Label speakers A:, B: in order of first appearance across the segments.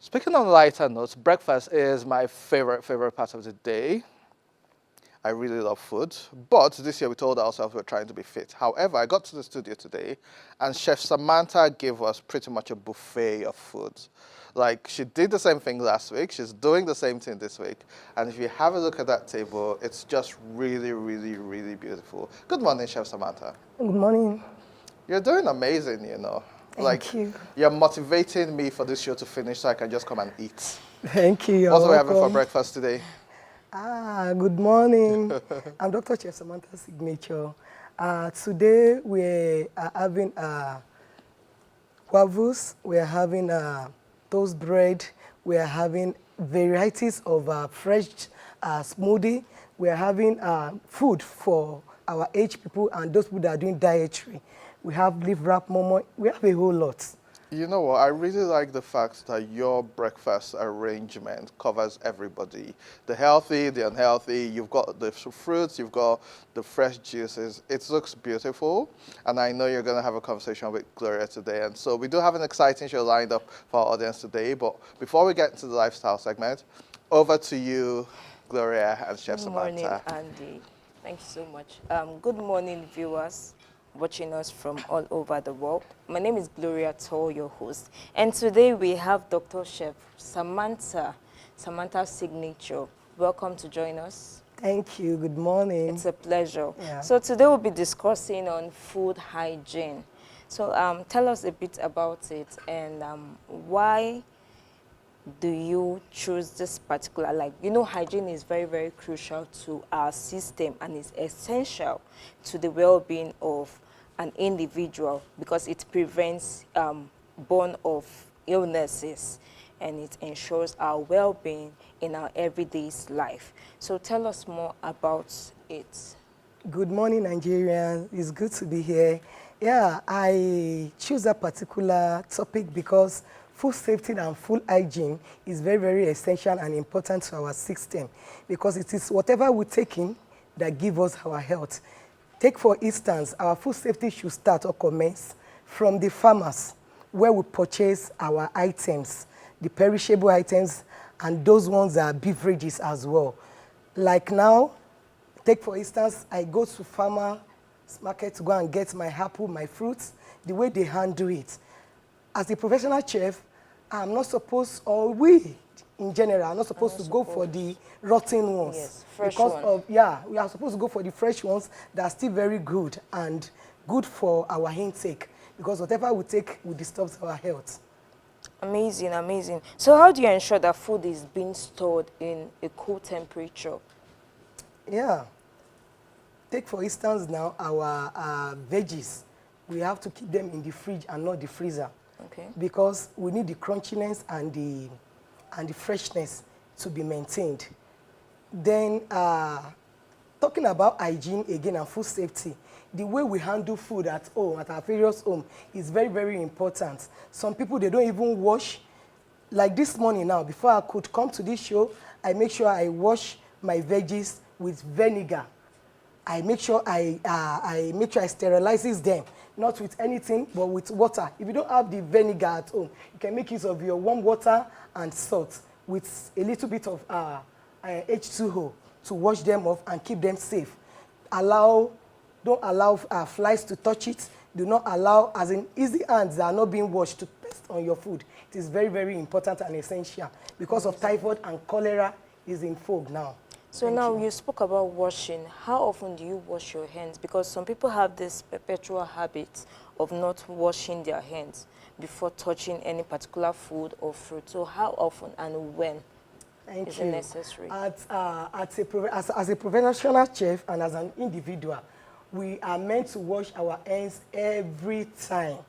A: Speaking on lighter notes, breakfast is my favorite part of the day. I really love food, but this year we told ourselves we're trying to be fit. However, I got to the studio today and Chef Samantha gave us pretty much a buffet of food. Like, she did the same thing last week, she's doing the same thing this week. And if you have a look at that table, it's just really beautiful. Good morning, Chef Samantha.
B: Good morning.
A: You're doing amazing, you know.
B: Thank you.
A: You're motivating me for this show to finish so I can just come and eat.
B: Thank you. You're
A: What are we
B: welcome.
A: having for breakfast today?
B: Good morning. I'm Dr. Chef Samantha's signature. Today we are having guavas, we are having toast bread, we are having varieties of fresh smoothie, we are having food for our age people and those people that are doing dietary. We have leaf wrap momo, we have a whole lot.
A: You know what, I really like the fact that your breakfast arrangement covers everybody. The healthy, the unhealthy, you've got the fruits, you've got the fresh juices. It looks beautiful, and I know you're going to have a conversation with Gloria today. And so we do have an exciting show lined up for our audience today, but before we get into the lifestyle segment, over to you, Gloria and Chef Samantha.
C: Good morning, Andy. Thank you so much. Good morning, viewers watching us from all over the world. My name is Gloria Toll, your host. And today we have Dr. Chef Samantha, Samantha's signature. Welcome to join us.
B: Thank you. Good morning.
C: It's a pleasure.
B: Yeah.
C: So today we'll be discussing on food hygiene. So tell us a bit about it and why do you choose this particular, hygiene is very crucial to our system and is essential to the well-being of an individual because it prevents born of illnesses and it ensures our well-being in our everyday life. So tell us more about it.
B: Good morning, Nigerians. It's good to be here. Yeah, I choose that particular topic because food safety and food hygiene is very essential and important to our system because it is whatever we take in that gives us our health. Take for instance, our food safety should start or commence from the farmers where we purchase our items, the perishable items and those ones that are beverages as well. Like now, take for instance, I go to farmer's market to go and get my apple, my fruits, the way they handle it. As a professional chef, I'm not supposed, or we in general are not supposed to go for the rotten ones.
C: Yes, fresh
B: because
C: one.
B: of, yeah, we are supposed to go for the fresh ones that are still very good and good for our intake because whatever we take will disturb our health.
C: Amazing. So how do you ensure that food is being stored in a cool temperature?
B: Yeah. Take for instance now our veggies. We have to keep them in the fridge and not the freezer.
C: Okay.
B: Because we need the crunchiness and the freshness to be maintained. Then talking about hygiene again and food safety, the way we handle food at home, at our various home, is very important. Some people, they don't even wash. Like this morning now, before I could come to this show, I make sure I wash my veggies with vinegar. I make sure I sterilizes them, not with anything, but with water. If you don't have the vinegar at home, you can make use of your warm water and salt with a little bit of H2O to wash them off and keep them safe. Don't allow flies to touch it. Do not allow, as in easy hands that are not being washed, to pest on your food. It is very important and essential because of typhoid and cholera is in vogue now.
C: So now you spoke about washing. How often do you wash your hands? Because some people have this perpetual habit of not washing their hands before touching any particular food or fruit. So how often and when is it necessary?
B: As a professional chef and as an individual, we are meant to wash our hands every time.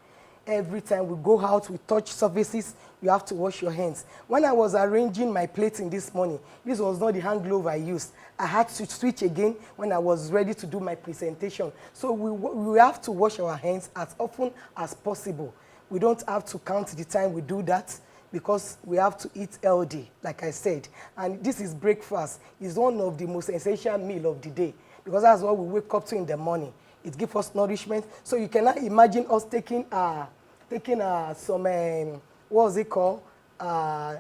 B: Every time we go out, we touch surfaces, you have to wash your hands. When I was arranging my plating this morning, this was not the hand glove I used. I had to switch again when I was ready to do my presentation. So we have to wash our hands as often as possible. We don't have to count the time we do that because we have to eat healthy, like I said. And this is breakfast. It's one of the most essential meal of the day because that's what we wake up to in the morning. It gives us nourishment. So you cannot imagine us taking some, what was it called? uh,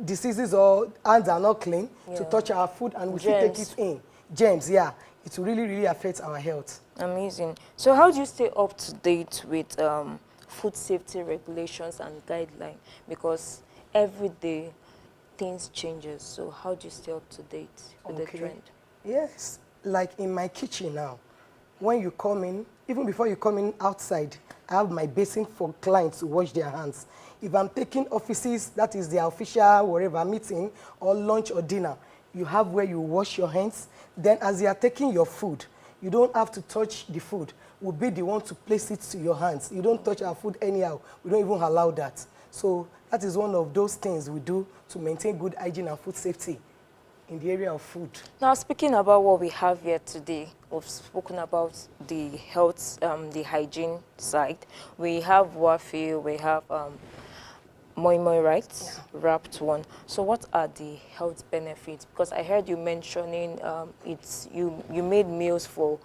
B: diseases or hands are not clean to
C: Yeah.
B: touch our food and we still take
C: Germs.
B: it in. Germs, yeah. It will really, really affect our health.
C: Amazing. So how do you stay up to date with food safety regulations and guidelines? Because every day things changes. So how do you stay up to date with the trend?
B: Yes, like in my kitchen now, when you come in, even before you come in outside, I have my basin for clients to wash their hands. If I'm taking offices, that is their official whatever meeting or lunch or dinner, you have where you wash your hands. Then as you are taking your food, you don't have to touch the food. We'll be the one to place it to your hands. You don't touch our food anyhow. We don't even allow that. So that is one of those things we do to maintain good hygiene and food safety in the area of food.
C: Now, speaking about what we have here today, we've spoken about the health, the hygiene side. We have waffle, we have moi moi, right? Yeah. Wrapped one. So what are the health benefits? Because I heard you mentioning you made meals for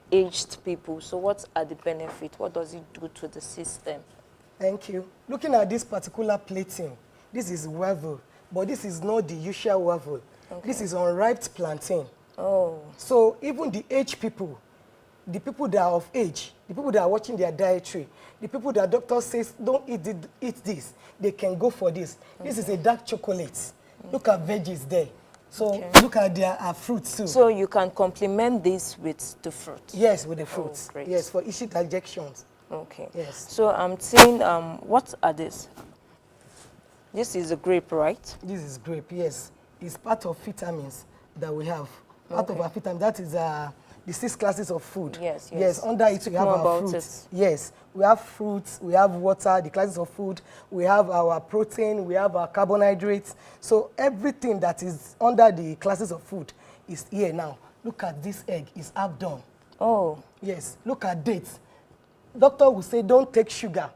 C: aged people. So what are the benefits? What does it do to the system?
B: Thank you. Looking at this particular plating, this is waffle, but this is not the usual waffle. Okay. This is unripe plantain. Oh. So even the aged people, the people that are of age, the people that are watching their dietary, the people that doctor says don't eat this, they can go for this. Okay. This is a dark chocolate. Okay. Look at veggies there. So look at their fruits too.
C: So you can complement this with the fruit?
B: Yes, with the fruits.
C: Oh, great.
B: Yes, for easy digestions.
C: Okay.
B: Yes.
C: So I'm saying, what are these? This is a grape, right?
B: This is grape, yes. It's part of vitamins that we have. Part of our vitamins, that is the 6 classes of food.
C: Yes, yes.
B: Yes, under it we have our fruits. Yes, we have fruits, we have water, the classes of food, we have our protein, we have our carbohydrates. So everything that is under the classes of food is here now. Look at this egg, it's half done.
C: Oh.
B: Yes, look at dates. Doctor will say don't take sugar.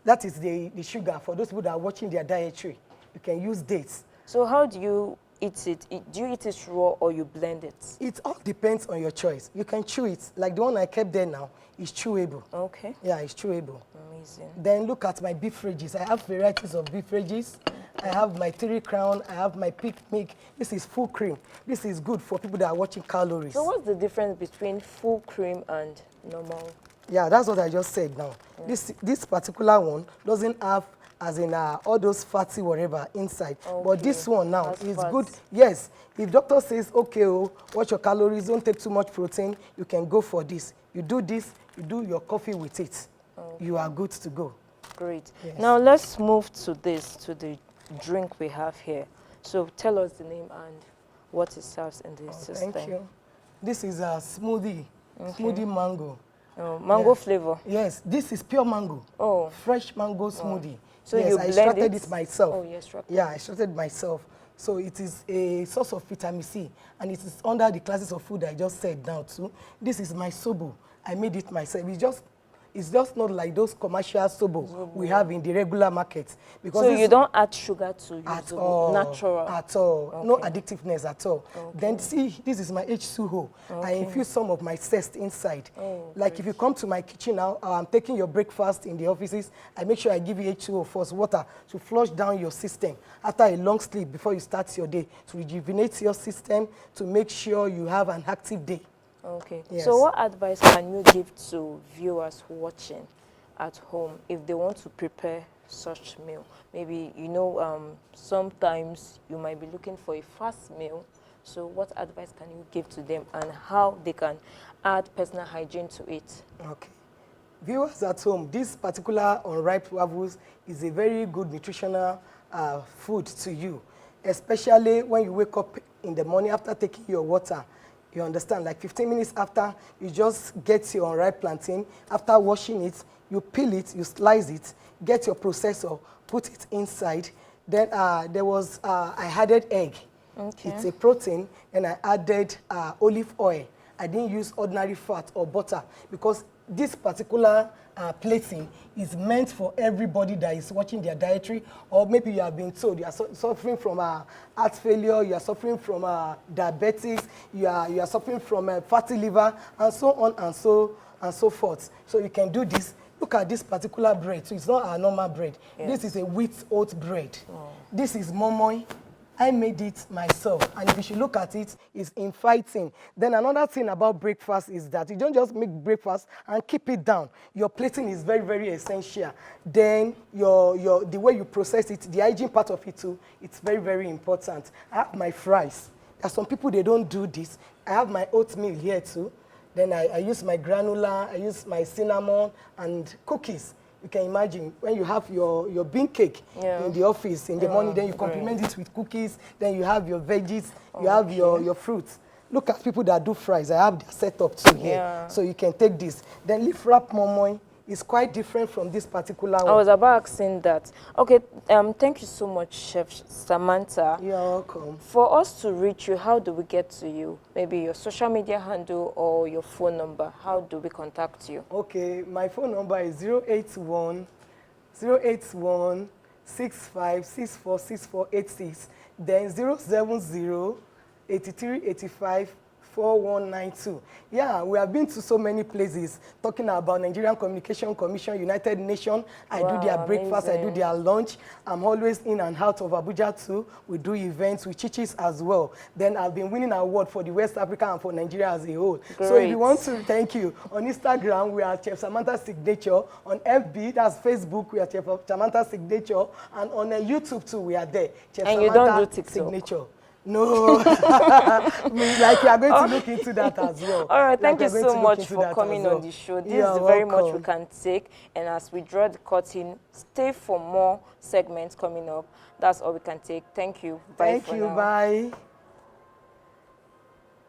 B: That is the sugar for those people that are watching their dietary. You can use dates.
C: So how do you eat it? Do you eat it raw or you blend it?
B: It all depends on your choice. You can chew it. Like the one I kept there now is chewable.
C: Okay.
B: Yeah, it's chewable.
C: Amazing.
B: Then look at my beef ridges. I have varieties of beef ridges. I have my 3 crown. I have my pig milk. This is full cream. This is good for people that are watching calories.
C: So what's the difference between full cream and normal?
B: Yeah, that's what I just said now. Yeah. This particular one doesn't have, as in all those fatty whatever inside. Okay. But this one now is good. Yes, if doctor says, okay, watch your calories, don't take too much protein, you can go for this. You do this, you do your coffee with it. Okay. You are good to go.
C: Great. Yes. Now let's move to the drink we have here. So tell us the name and what it serves in this system.
B: Thank you. This is a smoothie, smoothie mango.
C: Oh, mango flavor?
B: Yes, this is pure mango. Oh. Fresh mango smoothie.
C: So yes,
B: I extracted it myself.
C: Oh, you extracted
B: I extracted myself. So it is a source of vitamin C, and it is under the classes of food I just said now too. This is my sobo. I made it myself. It's just not like those commercial sobo we have in the regular market. Because
C: so you don't add sugar to use
B: at all,
C: natural?
B: At all. Okay. No additiveness at all. Okay. Then see, this is my H2O. Okay. I infuse some of my zest inside. Oh, like great. If you come to my kitchen now, I'm taking your breakfast in the offices, I make sure I give you H2O first, water, to flush down your system after a long sleep before you start your day, to rejuvenate your system, to make sure you have an active day. Okay.
C: Yes. So what advice can you give to viewers watching at home if they want to prepare such meal? Maybe, sometimes you might be looking for a fast meal. So what advice can you give to them and how they can add personal hygiene to it? Okay.
B: Viewers at home, this particular unripe waffles is a very good nutritional food to you, especially when you wake up in the morning after taking your water. You understand, like 15 minutes after, you just get your unripe plantain. After washing it, you peel it, you slice it, get your processor, put it inside. Then I added egg. Okay. It's a protein, and I added olive oil. I didn't use ordinary fat or butter because this particular plating is meant for everybody that is watching their dietary, or maybe you have been told you are suffering from heart failure, you are suffering from diabetes, you are suffering from fatty liver, and so on and so forth. So you can do this. Look at this particular bread. So it's not our normal bread.
C: Yes.
B: This is a wheat oat bread. This is momoy. I made it myself, and if you should look at it, it's inviting. Then another thing about breakfast is that you don't just make breakfast and keep it down. Your plating is very, very essential. Then the way you process it, the hygiene part of it too, it's very, very important. I have my fries. There are some people, they don't do this. I have my oatmeal here too. Then I use my granola, I use my cinnamon and cookies. You can imagine when you have your bean cake in the office in the morning, then you complement it with cookies, then you have your veggies, you have your fruits. Look at people that do fries. I have their setup too here. So you can take this. Then leaf wrap momoy is quite different from this particular one.
C: I was about asking that. Okay, thank you so much, Chef Samantha.
B: You're welcome.
C: For us to reach you, how do we get to you? Maybe your social media handle or your phone number. How do we contact you?
B: Okay, my phone number is 081 081 65646486. Then 070 83 85 4192. Yeah, we have been to so many places talking about Nigerian Communication Commission, United Nations. I do their breakfast, I do their lunch. I'm always in and out of Abuja too. We do events with churches as well. Then I've been winning award for the West Africa and for Nigeria as a whole.
C: Great.
B: So if you want to, thank you. On Instagram, we are Chef Samantha Signature. On FB, that's Facebook, we are Chef Samantha Signature. And on YouTube too, we are there. Chef
C: And
B: Samantha
C: you don't do TikTok?
B: Signature. No, like you are going to look into that as well.
C: All right, thank
B: Like
C: you so much for coming on the show. This is very much we can take. And as we draw the curtain, stay for more segments coming up. That's all we can take. Thank you. Bye
B: Thank
C: for
B: you.
C: now.
B: Bye.